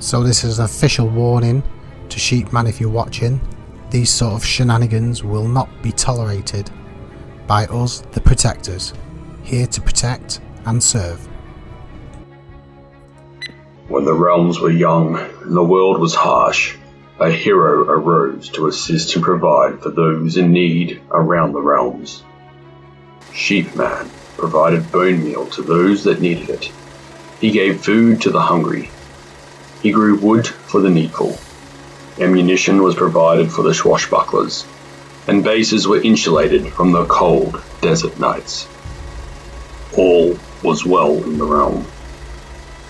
So this is an official warning to Sheepman if you're watching. These sort of shenanigans will not be tolerated by us, the Protectors, here to protect and serve. When the realms were young and the world was harsh, a hero arose to assist and provide for those in need around the realms. Sheepman provided bone meal to those that needed it. He gave food to the hungry. He grew wood for the needful. Ammunition was provided for the swashbucklers, and bases were insulated from the cold desert nights. All was well in the realm.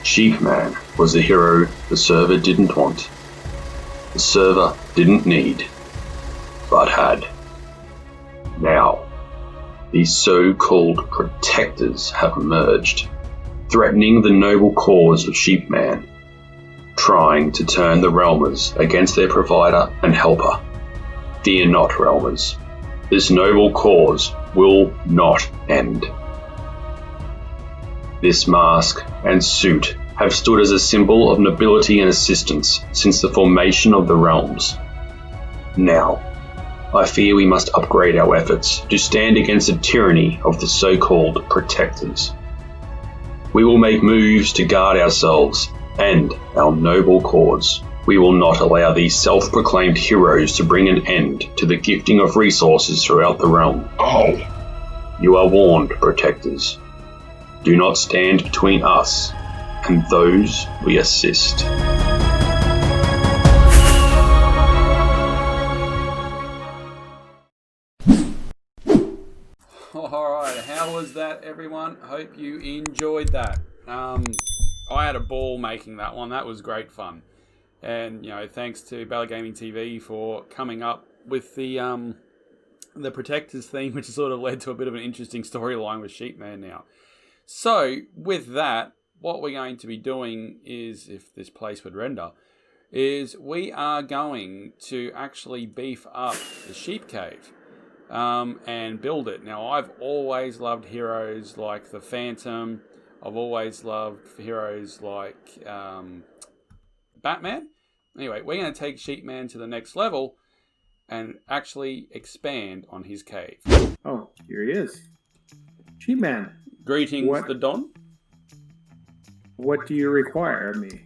Sheepman was the hero the server didn't want. The server didn't need, but had. Now, these so-called protectors have emerged, threatening the noble cause of Sheepman, trying to turn the realmers against their provider and helper. Fear not, realmers. This noble cause will not end. This mask and suit have stood as a symbol of nobility and assistance since the formation of the realms. Now, I fear we must upgrade our efforts to stand against the tyranny of the so-called protectors. We will make moves to guard ourselves and our noble cause. We will not allow these self-proclaimed heroes to bring an end to the gifting of resources throughout the realm. You are warned, protectors. Do not stand between us and those we assist. Alright, how was that, everyone? Hope you enjoyed that. I had a ball making that one. That was great fun. And, thanks to BellaGamingTV for coming up with the Protectors theme, which has sort of led to a bit of an interesting storyline with Sheepman now. So, with that, what we're going to be doing is, if this place would render, is we are going to actually beef up the sheep cave and build it. Now, I've always loved heroes like the Phantom. I've always loved heroes like Batman. Anyway, we're going to take Sheepman to the next level and actually expand on his cave. Oh, here he is. Sheepman. Greetings, the Don. What do you require of me?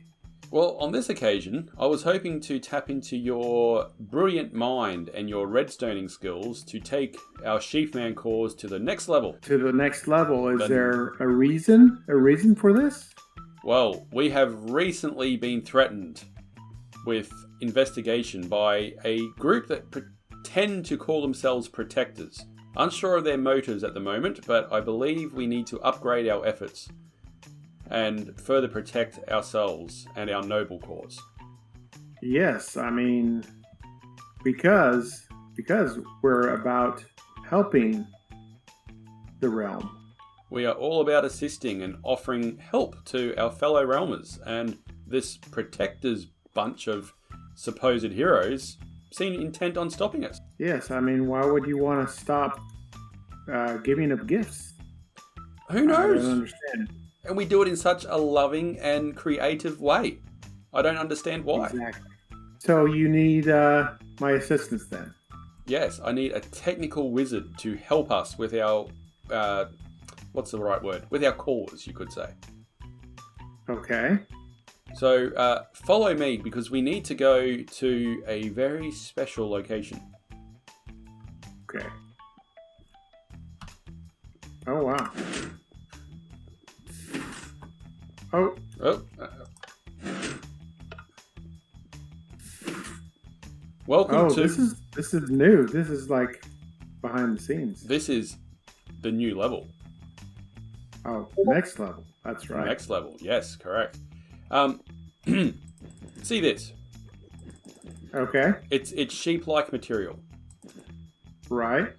Well, on this occasion, I was hoping to tap into your brilliant mind and your redstoning skills to take our Sheepman cause to the next level. To the next level? Is there a reason? A reason for this? Well, we have recently been threatened with investigation by a group that pretend to call themselves Protectors. Unsure of their motives at the moment, but I believe we need to upgrade our efforts and further protect ourselves and our noble cause. Yes, because we're about helping the realm. We are all about assisting and offering help to our fellow realmers, and this Protectors bunch of supposed heroes seem intent on stopping us. Yes, why would you want to stop giving up gifts? Who knows? I don't understand. And we do it in such a loving and creative way. I don't understand why. Exactly. So you need my assistance then? Yes, I need a technical wizard to help us with our, what's the right word? With our cause, you could say. Okay. So follow me, because we need to go to a very special location. Okay. Oh, wow. Oh. Welcome to... this is new. This is like behind the scenes. This is the new level. Oh, next level. That's right. Next level. Yes, correct. See this. Okay. It's sheep-like material. Right.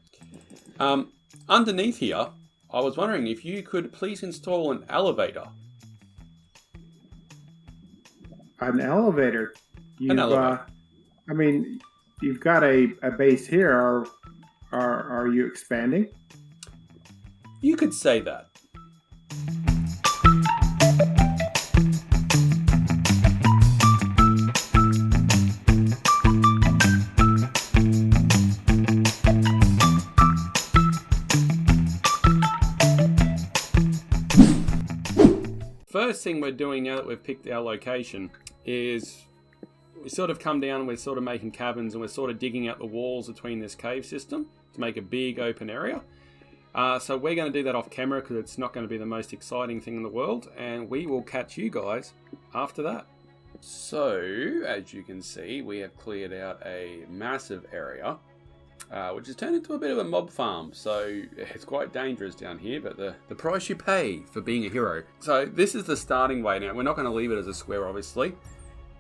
Underneath here, I was wondering if you could please install an elevator. An elevator? An elevator. You've got a base here. Are you expanding? You could say that. first thing we're doing now that we've picked our location is we sort of come down and we're sort of making cabins and we're sort of digging out the walls between this cave system to make a big open area. So we're going to do that off camera because it's not going to be the most exciting thing in the world, and we will catch you guys after that. So, as you can see, we have cleared out a massive area, which has turned into a bit of a mob farm. So it's quite dangerous down here, but the price you pay for being a hero. So this is the starting way. Now, we're not going to leave it as a square, obviously.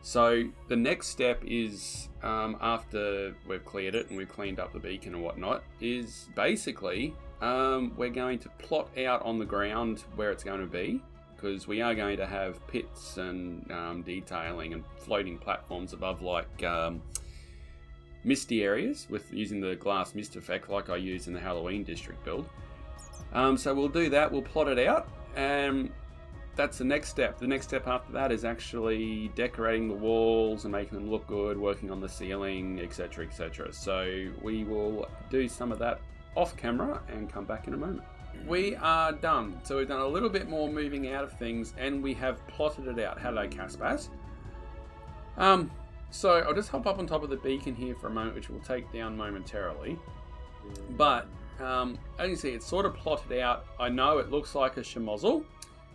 So the next step is, after we've cleared it and we've cleaned up the beacon and whatnot, is basically we're going to plot out on the ground where it's going to be, because we are going to have pits and detailing and floating platforms above, like misty areas with using the glass mist effect like I used in the Halloween district build. So we'll do that, we'll plot it out, and that's the next step. The next step after that is actually decorating the walls and making them look good, working on the ceiling, etc, etc. So we will do some of that off camera and come back in a moment. We are done. So we've done a little bit more moving out of things and we have plotted it out. Hello, Caspas. So I'll just hop up on top of the beacon here for a moment, which we'll take down momentarily. But as you can see, it's sort of plotted out. I know it looks like a schmozzle,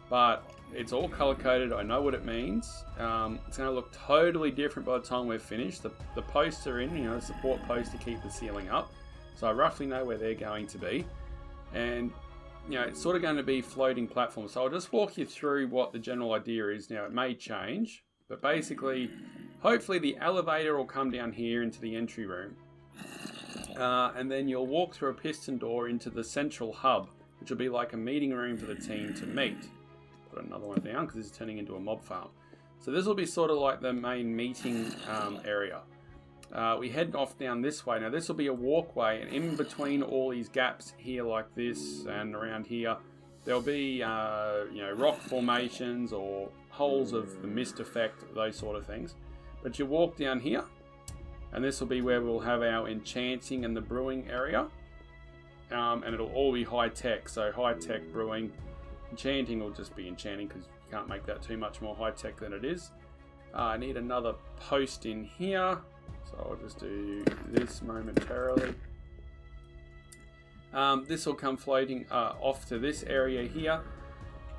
but it's all color coded. I know what it means. It's going to look totally different by the time we're finished. The posts are in, the support posts to keep the ceiling up. So I roughly know where they're going to be. And it's sort of going to be floating platforms. So I'll just walk you through what the general idea is. Now, it may change, but basically, hopefully the elevator will come down here into the entry room. And then you'll walk through a piston door into the central hub, which will be like a meeting room for the team to meet. Put another one down because this is turning into a mob farm. So this will be sort of like the main meeting area. We head off down this way. Now this will be a walkway, and in between all these gaps here like this and around here, there'll be rock formations or holes of the mist effect, those sort of things. But you walk down here, and this will be where we'll have our enchanting and the brewing area. And it'll all be high tech, so high tech brewing. Enchanting will just be enchanting because you can't make that too much more high tech than it is. I need another post in here. So I'll just do this momentarily. This will come floating off to this area here.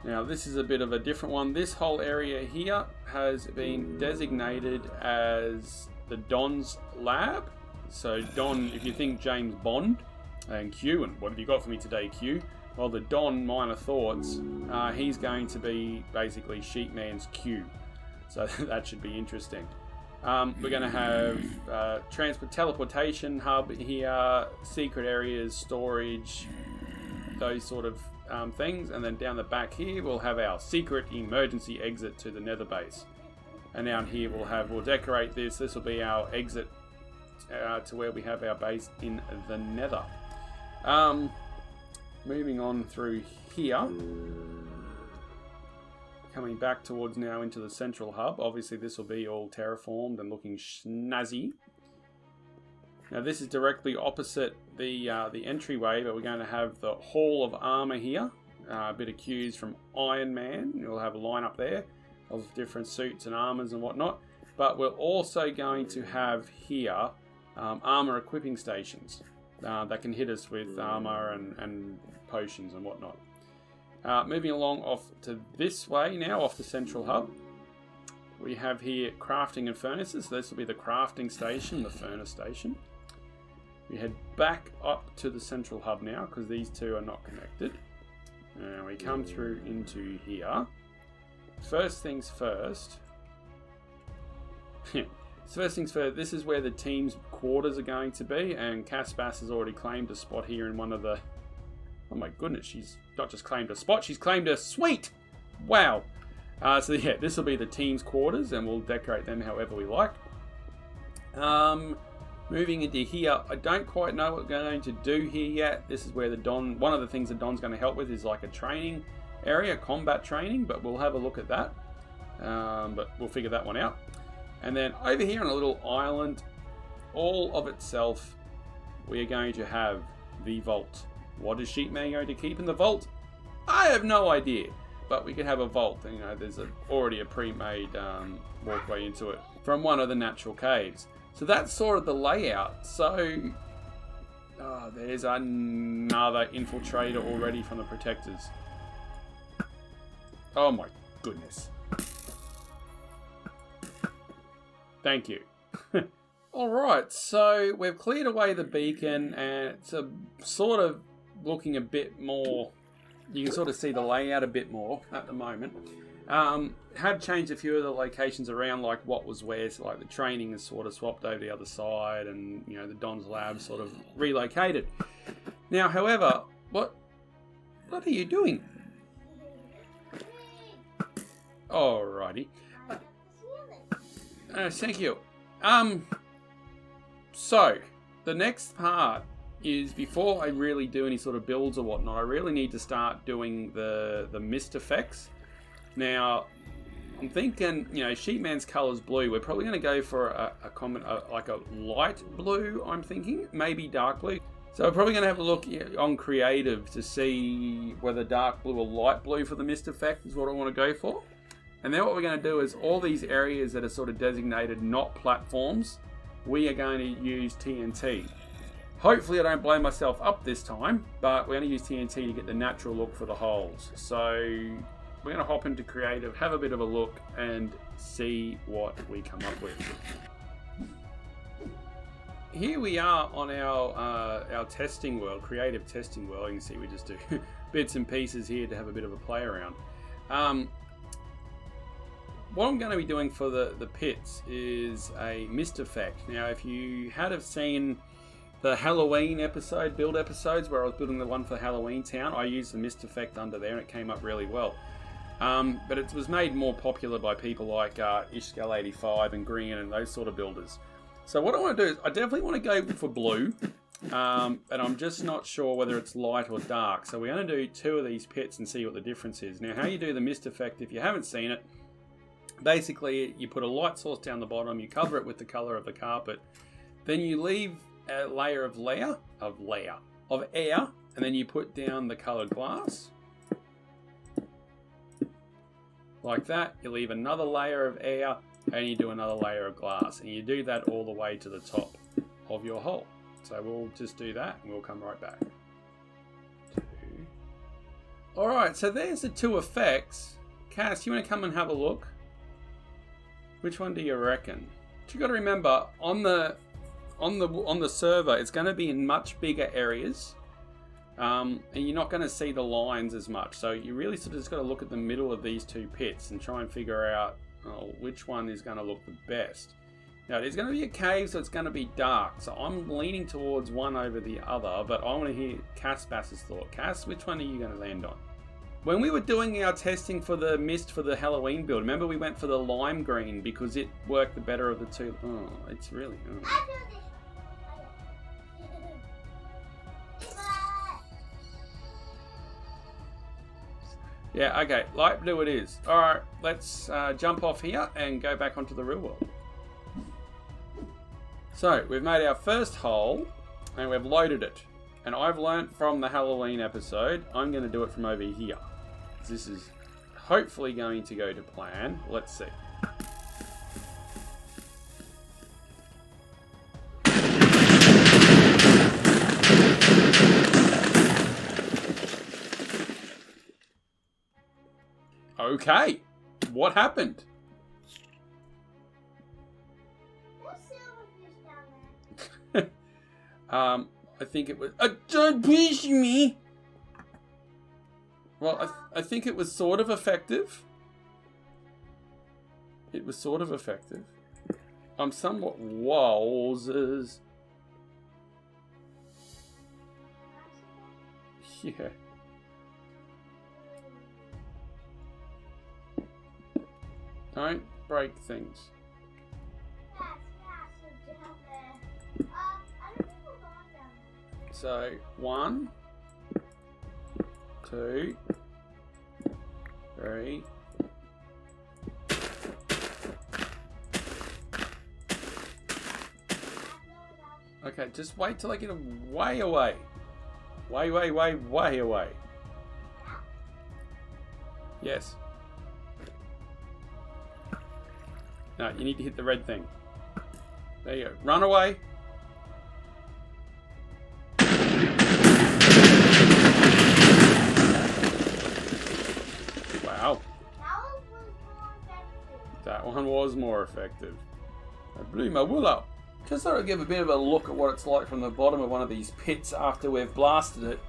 Now this is a bit of a different one. This whole area here has been designated as the Don's Lab. So Don, if you think James Bond, and Q, and what have you got for me today, Q? Well, the Don, Minor Thoughts, he's going to be basically Sheepman's Q. So that should be interesting. We're going to have teleportation hub here, secret areas, storage, those sort of things. And then down the back here, we'll have our secret emergency exit to the nether base. And down here, we'll decorate this. This will be our exit to where we have our base in the nether. Moving on through here. Coming back towards now into the central hub. Obviously this will be all terraformed and looking snazzy. Now this is directly opposite the entryway, but we're going to have the Hall of Armor here. A bit of cues from Iron Man. You'll have a line up there of different suits and armors and whatnot. But we're also going to have here armor equipping stations that can hit us with armor and potions and whatnot. Moving along off to this way now, off the central hub, we have here crafting and furnaces. So this will be the crafting station, the furnace station. We head back up to the central hub now because these two are not connected. And we come through into here. First things first. First things first, this is where the team's quarters are going to be, and Caspas has already claimed a spot here in one of the... Oh my goodness, she's not just claimed a spot, she's claimed a suite! Wow! So yeah, this will be the team's quarters, and we'll decorate them however we like. Moving into here, I don't quite know what we're going to do here yet. This is where the Don... One of the things that Don's going to help with is like a training area, combat training, but we'll have a look at that. But we'll figure that one out. And then over here on a little island, all of itself, we are going to have the vault. What is Sheepman going to keep in the vault? I have no idea. but we could have a vault. You know, there's already a pre-made walkway into it from one of the natural caves. So that's sort of the layout. So, there's another infiltrator already from the protectors. Oh my goodness. Thank you. Alright, so we've cleared away the beacon and it's sort of looking a bit more, you can sort of see the layout a bit more at the moment. Have changed a few of the locations around, like what was where, so like the training is sort of swapped over the other side and, you know, the Don's lab sort of relocated. Now, however, what are you doing? Alrighty. Thank you. So, the next part is, before I really do any sort of builds or whatnot, I really need to start doing the mist effects. Now, I'm thinking, you know, Sheepman's colour's blue. We're probably going to go for like a light blue, I'm thinking. Maybe dark blue. So we're probably going to have a look on creative to see whether dark blue or light blue for the mist effect is what I want to go for. And then what we're going to do is all these areas that are sort of designated not platforms, we are going to use TNT. Hopefully I don't blow myself up this time, but we're going to use TNT to get the natural look for the holes. So we're going to hop into creative, have a bit of a look, and see what we come up with. Here we are on our testing world, creative testing world. You can see we just do bits and pieces here to have a bit of a play around. What I'm going to be doing for the pits is a mist effect. Now, if you had have seen the Halloween episode, build episodes, where I was building the one for Halloween Town, I used the mist effect under there and it came up really well. But it was made more popular by people like Ishgal85 and Green and those sort of builders. So what I want to do is, I definitely want to go for blue, and I'm just not sure whether it's light or dark. So we're going to do 2 of these pits and see what the difference is. Now, how you do the mist effect, if you haven't seen it, basically you put a light source down the bottom, you cover it with the colour of the carpet, then you leave a layer of air, and then you put down the coloured glass. Like that, you leave another layer of air, and you do another layer of glass, and you do that all the way to the top of your hole. So we'll just do that and we'll come right back. 2. Alright, so there's the 2 effects. Cass, you want to come and have a look? Which one do you reckon? But you got to remember, on the server, it's going to be in much bigger areas, and you're not going to see the lines as much. So you really sort of just got to look at the middle of these 2 pits and try and figure out which one is going to look the best. Now, there's going to be a cave, so it's going to be dark. So I'm leaning towards one over the other, but I want to hear Cass Bass's thought. Cass, which one are you going to land on? When we were doing our testing for the mist for the Halloween build, remember we went for the lime green because it worked the better of the 2. Oh, it's really... Oh. Yeah, okay, light blue it is. Alright, let's jump off here and go back onto the real world. So, we've made our first hole and we've loaded it. And I've learnt from the Halloween episode, I'm going to do it from over here. This is hopefully going to go to plan. Let's see. Okay, what happened? I think it was... don't push me! Well, I think it was sort of effective. It was sort of effective. I'm somewhat... Wowzers. Yeah. Don't break things. So, 1, 2, 3. Okay, just wait till I get way away. Way away. Yes. No, you need to hit the red thing. There you go. Run away. Wow. That one was more effective. I blew my wool up. Just thought I'd give a bit of a look at what it's like from the bottom of one of these pits after we've blasted it,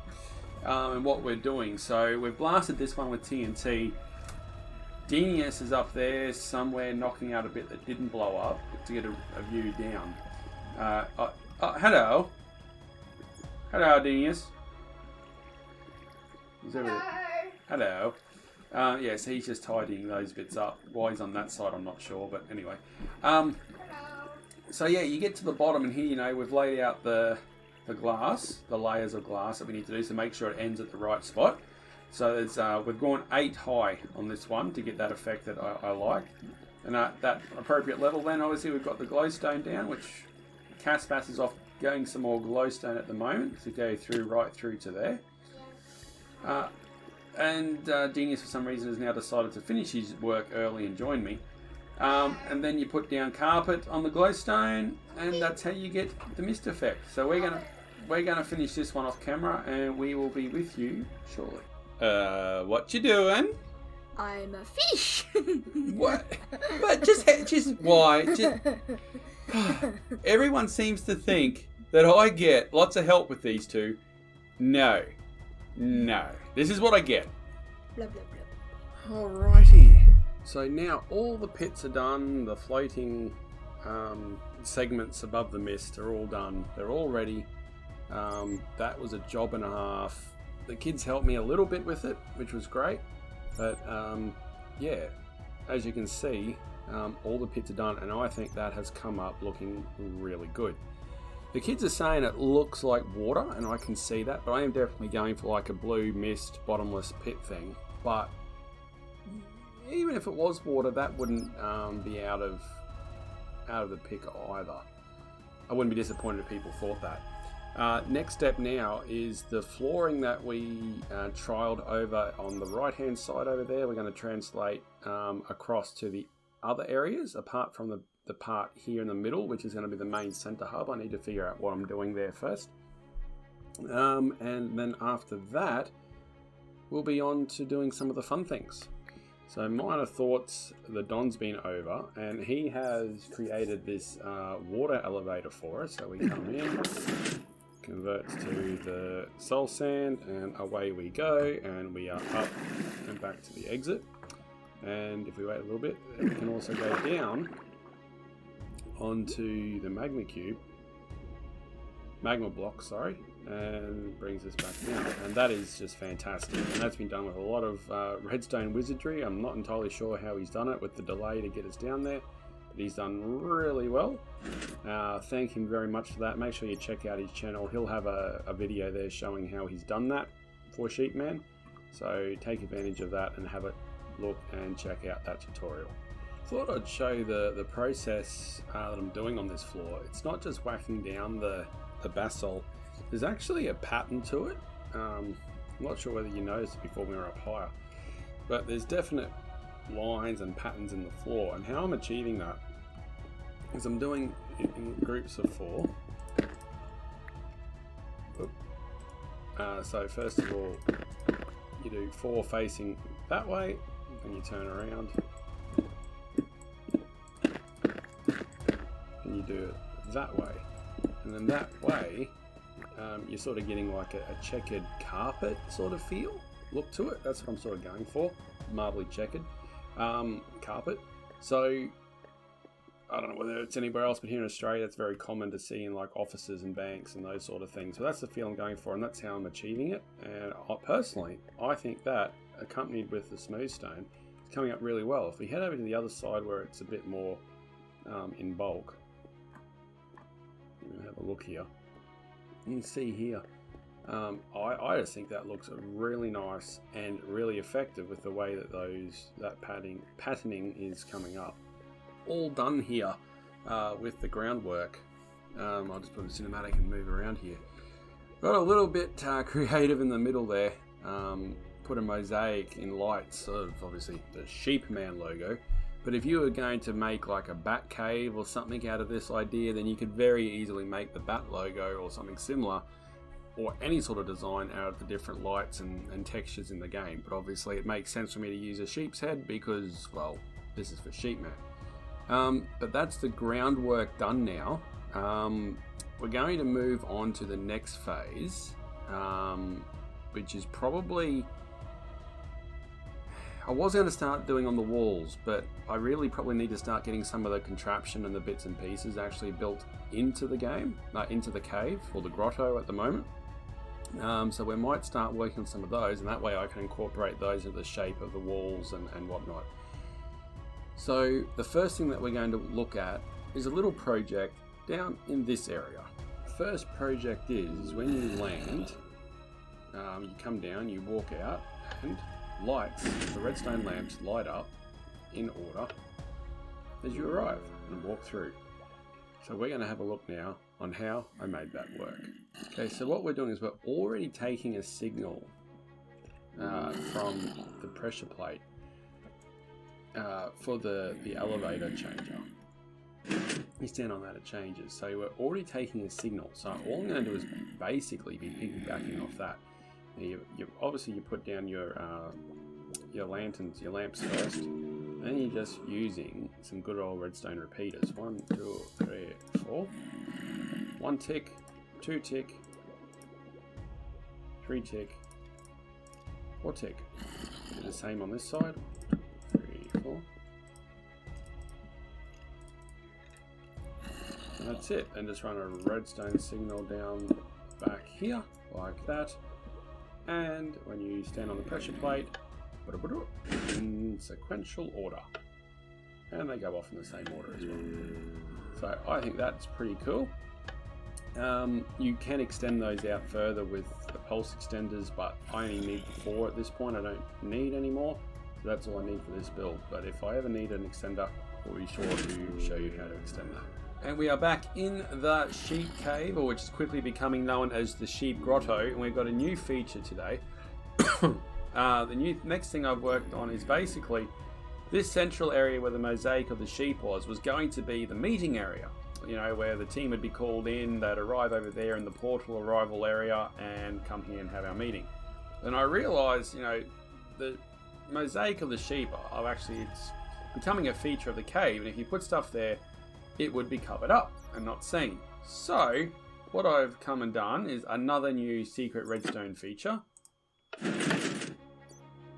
and what we're doing. So we've blasted this one with TNT. Deanius is up there somewhere knocking out a bit that didn't blow up to get a view down. Hello. Hello, Deanius. He's over there. Hello. Yes, he's just tidying those bits up. Why he's on that side, I'm not sure, but anyway. So yeah, you get to the bottom, and here, you know, we've laid out the glass, the layers of glass that we need to do, so make sure it ends at the right spot. So it's, we've gone 8 high on this one to get that effect that I like. And at that appropriate level, then obviously we've got the glowstone down, which Caspas is off going some more glowstone at the moment to go through right through to there. And Deanius for some reason has now decided to finish his work early and join me. And then you put down carpet on the glowstone, and that's how you get the mist effect. So we're gonna finish this one off camera, and we will be with you shortly. What you doing? I'm a fish. What? But just why? Everyone seems to think that I get lots of help with these two. No. This is what I get. Blah, blah, blah. Alrighty. So now all the pits are done. The floating segments above the mist are all done. They're all ready. That was a job and a half. The kids helped me a little bit with it, which was great. But yeah, as you can see, all the pits are done, and I think that has come up looking really good. The kids are saying it looks like water, and I can see that, but I am definitely going for like a blue mist bottomless pit thing. But even if it was water, that wouldn't be out of the pick either. I wouldn't be disappointed if people thought that. Next step now is the flooring that we trialed over on the right hand side over there. We're going to translate across to the other areas apart from the part here in the middle, which is going to be the main center hub. I need to figure out what I'm doing there first. And then after that, we'll be on to doing some of the fun things. So minor thoughts, the Don's been over, and he has created this water elevator for us. So we come in, converts to the soul sand, and away we go, and we are up and back to the exit. And if we wait a little bit, we can also go down onto the magma block, sorry, and brings us back down. And that is just fantastic. And that's been done with a lot of redstone wizardry. I'm not entirely sure how he's done it with the delay to get us down there, but he's done really well. Thank him very much for that. Make sure you check out his channel. He'll have a video there showing how he's done that for Sheepman. So take advantage of that and have a look and check out that tutorial. Thought I'd show the process that I'm doing on this floor. It's not just whacking down the basalt. There's actually a pattern to it. I'm not sure whether you noticed it before we were up higher, but there's definite lines and patterns in the floor, and how I'm achieving that is I'm doing it in groups of 4. So first of all, you do 4 facing that way, and you turn around, and you do it that way, and then that way you're sort of getting like a checkered carpet sort of look to it. That's what I'm sort of going for, marbly checkered carpet. So I don't know whether it's anywhere else, but here in Australia that's very common to see in like offices and banks and those sort of things. So that's the feel I'm going for, and that's how I'm achieving it. And I think that accompanied with the smooth stone is coming up really well. If we head over to the other side where it's a bit more in bulk, I'm going to have a look here. You can see here, I just think that looks really nice and really effective with the way that that patterning is coming up. All done here with the groundwork. I'll just put a cinematic and move around here. Got a little bit creative in the middle there. put a mosaic in lights of obviously the Sheepman logo. But if you were going to make like a BatCave or something out of this idea, then you could very easily make the Bat logo or something similar, or any sort of design out of the different lights and textures in the game. But obviously it makes sense for me to use a sheep's head because, well, this is for Sheepman. But that's the groundwork done now. We're going to move on to the next phase, which is probably... I was going to start doing on the walls, but I really probably need to start getting some of the contraption and the bits and pieces actually built into the game, into the cave or the grotto at the moment. So we might start working on some of those, and that way I can incorporate those into the shape of the walls and whatnot. So the first thing that we're going to look at is a little project down in this area. First project is when you land, you come down, you walk out, and lights, the redstone lamps light up in order as you arrive and walk through. So we're going to have a look now on how I made that work. Okay, so what we're doing is we're already taking a signal from the pressure plate for the elevator changer. You stand on that, it changes. So we're already taking a signal. So all I'm going to do is basically be piggybacking off that. Obviously you put down your lanterns, your lamps first, and you're just using some good old redstone repeaters. 1, 2, 3, 4. 1 tick, 2 tick, 3 tick, 4 tick. Do the same on this side. 3, 4. And that's it. And just run a redstone signal down back here like that. And when you stand on the pressure plate, in sequential order, and they go off in the same order as well. So I think that's pretty cool. You can extend those out further with the pulse extenders, but I only need 4 at this point. I don't need any more, so that's all I need for this build. But if I ever need an extender, we'll be sure to show you how to extend that. And we are back in the sheep cave, or which is quickly becoming known as the sheep grotto, and we've got a new feature today. The next thing I've worked on is basically this central area where the mosaic of the sheep was going to be the meeting area. You know, where the team would be called in, they'd arrive over there in the portal arrival area and come here and have our meeting. And I realised, you know, the mosaic of the sheep it's becoming a feature of the cave, and if you put stuff there, it would be covered up and not seen. So what I've come and done is another new secret redstone feature.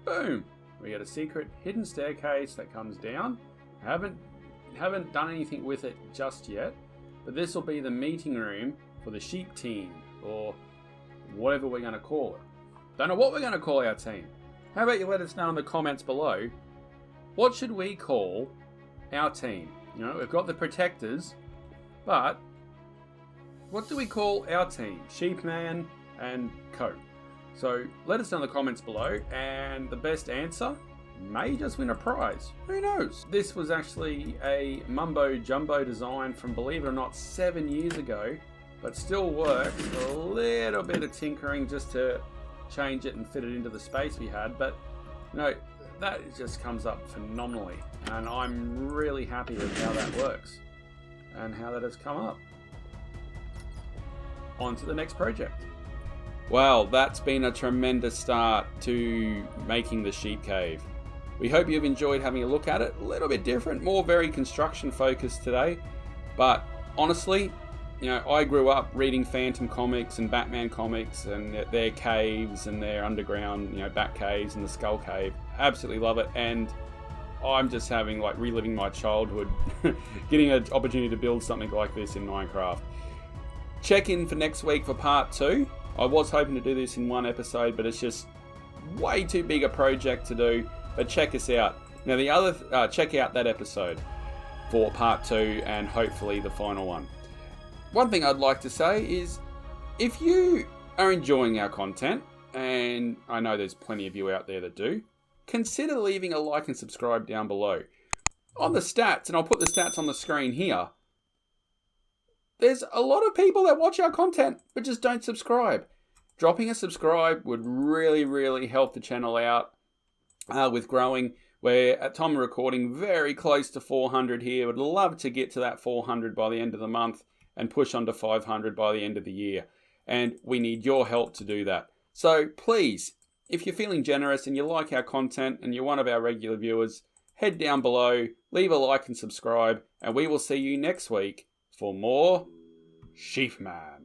Boom! We get a secret hidden staircase that comes down. I haven't done anything with it just yet, but this will be the meeting room for the sheep team, or whatever we're going to call it. Don't know what we're going to call our team. How about you let us know in the comments below, what should we call our team? You know, we've got the protectors, but what do we call our team? Sheepman and Co. So let us know in the comments below, and the best answer may just win a prize. Who knows? This was actually a Mumbo Jumbo design from, believe it or not, 7 years ago, but still works. A little bit of tinkering just to change it and fit it into the space we had, but you know, that just comes up phenomenally, and I'm really happy with how that works and how that has come up. On to the next project. Well, that's been a tremendous start to making the sheep cave. We hope you've enjoyed having a look at it. A little bit different, more very construction focused today, but honestly, you know, I grew up reading Phantom comics and Batman comics and their caves and their underground, you know, bat caves and the Skull Cave. Absolutely love it, and I'm just having, like, reliving my childhood, getting an opportunity to build something like this in Minecraft. Check in for next week for part 2. I was hoping to do this in 1 episode, but it's just way too big a project to do. But check us out. Now the other, check out that episode for part 2 and hopefully the final one. One thing I'd like to say is, if you are enjoying our content, and I know there's plenty of you out there that do, consider leaving a like and subscribe down below. On the stats, and I'll put the stats on the screen here, there's a lot of people that watch our content but just don't subscribe. dropping a subscribe would really, really help the channel out with growing. We're, at time of recording, very close to 400 here. Would love to get to that 400 by the end of the month and push on to 500 by the end of the year. And we need your help to do that. So please, if you're feeling generous and you like our content and you're one of our regular viewers, head down below, leave a like and subscribe, and we will see you next week for more Sheepman.